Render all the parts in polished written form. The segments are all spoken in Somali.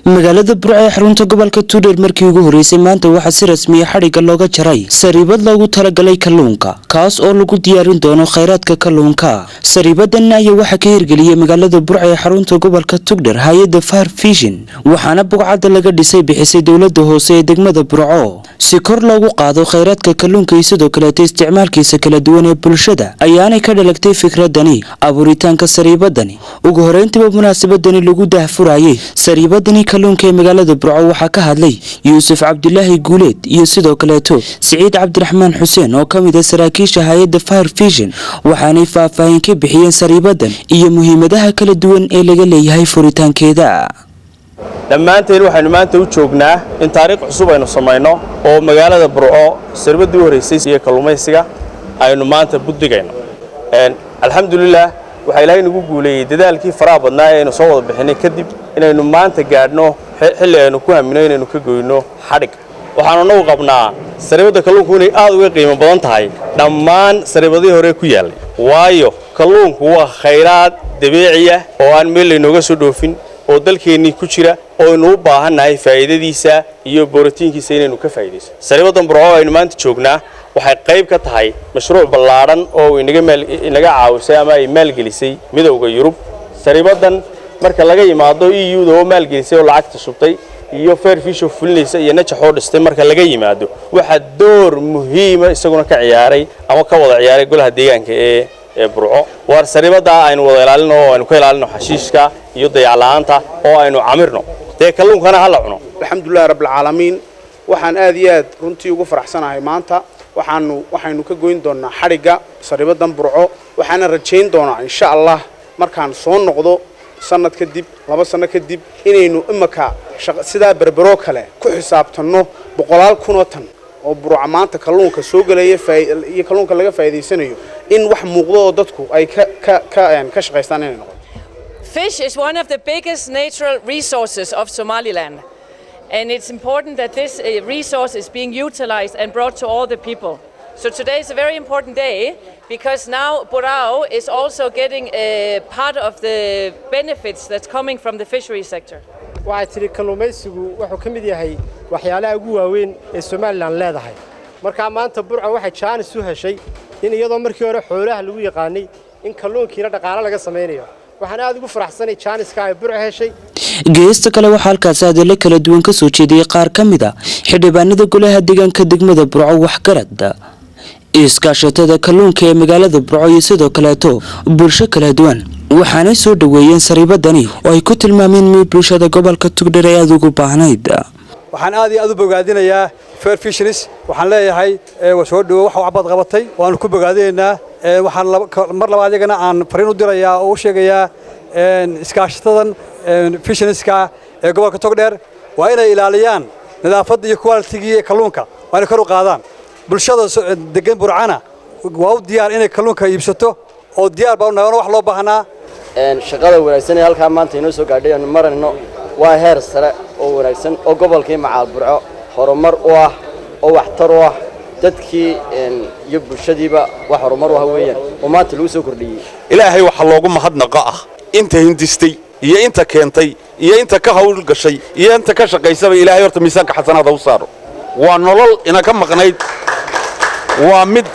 magaalada Burco ee xarunta gobolka Togdheer markii ugu horeysay maanta waxa si rasmi ah xariga looga jaray sariibad loogu talagalay kalluunka kaas oo lagu diyaarin doono kheyraadka kalluunka. Sariibadan ayaa waxa ka hirgeliyay magaalada Burco ee xarunta gobolka Togdheer hay'adda Far Vision waxaana buqcada laga dhisay bixisay dawladda hoose ee degmada Burco si kor loogu qaado kheyraadka kalluunka iyo sidoo kale isticmaalkiisa kala duwan ee bulshada. ayaanay ka dhalagtay fikradani abuuritaanka sariibadani. ugu horeyntiba munaasabadani lagu daahfurayay sariibadani kalluunka ee magaalada Burco waxa ka hadlay Yuusuf Cabdullaahi Guuleed iyo sidoo kale Saciid Cabdiraxmaan Xuseen oo kamid ah saraakiisha hay'adda Far Vision waxaanay faahfaahin ka bixiyeen sariibadan iyo muhiimadaha kala duwan ee laga leeyahay furitaankeeda. dhammaanteen waxaanu maanta u joognaa in taariikh cusub aynu samayno oo magaalada Burco sariibadii u horeysay iyo kalluumaysiga aynu maanta buddigayno. alxamdulillah waxa Ilaahay nagu guuleeyay dadaalkii faraha badnaa ee aynu soo wada bixinay kadib inaynu maanta gaadhno xilli aynu ku haminay inaynu ka goyno xadhig. waxaanu nagu qabnaa sariibada kalluunku inay aad uga qiimo badan tahay dhammaan sariibadii hore ku yaalay, waayo kalluunku waa kheyraad dabiici ah oo aan meel inooga soo dhoofin oo dalkeenni ku jira oo aynu u baahanahay faa'iidadiisa iyo borotiinkiisa inaynu ka faa'iideyso. sariibadan Burco aynu maanta joognaa waxay qayb ka tahay mashruuc ballaaran oo inaga caawisay ama ay maalgelisay midowga Yurub. sariibadan marka laga yimaado EU-da oo maalgelisay oo lacagta shubtay iyo Far Vision fulinaysa iyo najaxoo dhistay marka laga yimaado waxa door muhiim ah isaguna ka ciyaaray ama ka wada ciyaaray golaha deegaanka ee Burco. war sariibada aynu wada ilaalino oo aynu ka ilaalino xashiishka iyo dayaclaanta oo aynu camirno kalluunkana hala cuno. alxamdulillah rabbil caalamiin waxaan aad iyo aad runtii ugu faraxsanahay maanta waxaynu ka goyn doonaa xariga sariibadan Burco waxaana rajayn doonaa insha Allah markaan soo noqdo sanad kadib 2 sano kadib inaynu imaka sida berbero kale ku xisaabtano 100,000 tan oo Burco maanta kalluunka soo galaya iyo kalluunka laga faa'iideysanayo in wax muuqdo oo dadku ay ka shaqeystaan inay noqoto. Fish is one of the biggest natural resources of Somaliland, and it's important that this resource is being utilized and brought to all the people. So today is a very important day because now Burco is also getting a part of the benefits that's coming from the fishery sector. waxay kalluumaysigu wuxuu ka mid yahay waxyaalaha ugu waaweyn ee Somaliland leedahay. marka maanta Burco waxay chance u heshay in iyadoo markii hore xoolaha lagu yaqaanay in kalluunkiina dhaqaale laga sameeyo. waxaan aad ugu faraxsanahay chance-ka ay Burco heshay. geesta kale waxa halkaas hadallo kala duwan ka soo jeediyay qaar ka mid ah xildhibaanada golaha deegaanka degmada Burco wax garad iskaashatada kalluunka ee magaalada Burco iyo sidoo kale bulsho kala duwan waxaanay soo dhaweeyeen sariibadani oo ay ku tilmaameen mid bulshada gobolka Togdheer ay aad ugu baahnayd. waxaan aad iyo aad u bogaadinayaa Far Vision waxaan leeyahay soo dhawo wax waxbaad qabatay waanu ku bogaadinaynaa. waxaan mar labaad ayagana aan fariin u dirayaa oo u sheegayaa iskaashatadan Visionska ee gobolka Togdheer waa inay ilaaliyaan nadaafadda iyo quality-ga kalluunka waa inay kor u qaadaan. bulshada degan Burcana waa u diyaar inay kalluunka iibsato oo diyaar baa u wax loo baahnaa. shaqada wanaagsan ee halka maanta inoo soo gaadhay aan marayno waa heer sare oo wanaagsan oo gobolka Macaal Burco horumar u ah oo waxtar u ah dadkii iyo bulshadiiba wax horumar u ah weeyaan oo maanta lagu soo kordhiyay. ilaahay waxa loogu mahadnaqa ah inta hindistay iyo inta keentay iyo inta ka hawl gashay iyo inta ka shaqaysay ilaahay horta miisaanka xasanaada u saaro. waa nolol ina ka maqnayd waa mid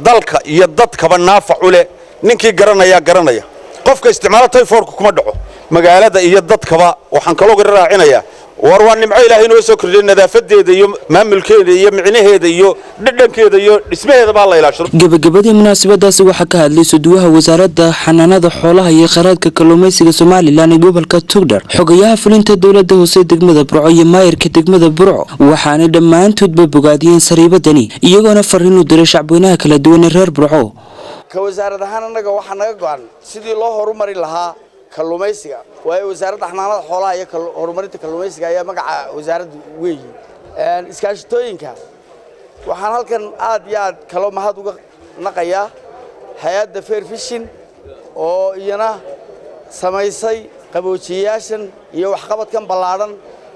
dalka iyo dadkaba naafac u leh. ninkii garanaya qofka isticmaalo tayfoorku kuma dhaco magaalada iyo dadkaba. waxaan kaloo raacinayaa war waa nimco ilaahay inoo soo kordhiyay nadaafadeeda iyo maamulkeeda iyo micnaheeda iyo dhadhankeeda iyo dhismaheeda baa la ilaashado. gabagabadii munaasabadaasi waxa ka hadlay suduwaha wasaaradda xanaanada xoolaha iyo kheyraadka kalluumaysiga Somaliland ee gobolka Togdheer xogayaha fulinta dawladda hoose degmada Burco iyo maayirka degmada Burco waxaana dhammaantoodba bogaadiyeen sariibadani iyagoona fariin u diray shacabweynaha kala duwan ee reer Burco. ka wasaarad ahaan anaga waxa naga go'an sidii loo horumari lahaa kalluumaysiga waa wasaaradda xanaanada xoolaha iyo horumarinta kalluumaysiga ayaa magaca wasaaradda weey. iskaashatooyinka waxaan halkan aad iyo aad kala mahad uga naqayaa hay'adda Far Vision oo iyana samaysay qaboojiyaashan iyo waxqabadkan ballaaran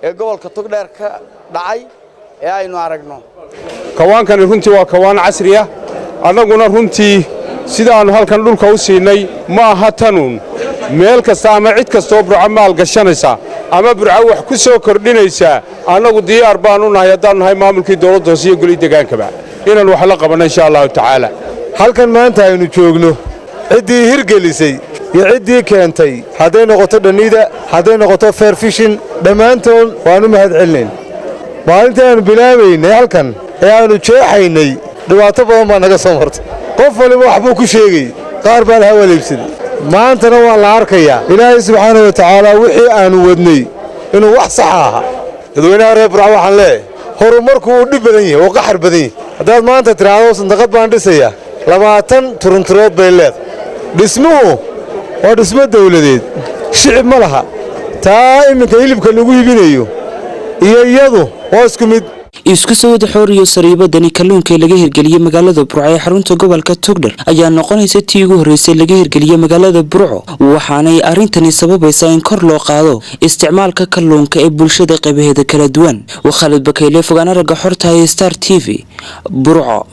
ee gobolka Togdheer ka dhacay ee aynu aragno. kawaankan runtii waa kawaan casri ah annaguna runtii sidaan halkan dhulka u siinay ma aha tanuun meel kasta ama cid kasta oo Burco maal gashanaysa ama burco wax ku soo kordhinaysaa annagu diyaar baanu nahay haddaan nahay maamulkii dowladda hoose iyo goli degaankaba inaan wax la qabanno insha allahu tacaala halkan maanta aynu joogno ciddii hirgelisay iyo ciddii keentay hadday noqoto dhaniida hadday noqoto fair fishin dhammaantood waanu mahad celinayn maalintii aanu bilaabaynay halkan ee aanu jeexaynay dhibaato badan baa naga soo martay qof waliba waxbuu ku sheegay qaar baa la hawaleybsaday maantana waa la arkayaa ilaahay subxaanahu wa tacaala wixii aanu wadnay inuu wax saxa ahaa dadweynaha reer burco waxaan leeyahay horumarku uu dhib badan yahay oo qaxar badan yahay haddaad maanta tidhaahdo sandaqad baan dhisayaa 20 turunturood bay leedahay dhismuhu waa dhismo dawladeed shicib ma laha taa iminka hilibka lagu hibinayo iyo iyadu waa isku mid isku soo wada xooriyo sariibadani kalluunka laga hirgeliyay magaalada Burco ee xarunta gobolka Togdheer ayaa noqonaysa tii ugu horeysay laga hirgeliyay magaalada Burco waxaanay arintani sababaysaa in kor loo qaado isticmaalka kalluunka ee bulshada qaybaheeda kala duwan. Khalid Bakayle fogaan araga xorta Star TV Burco.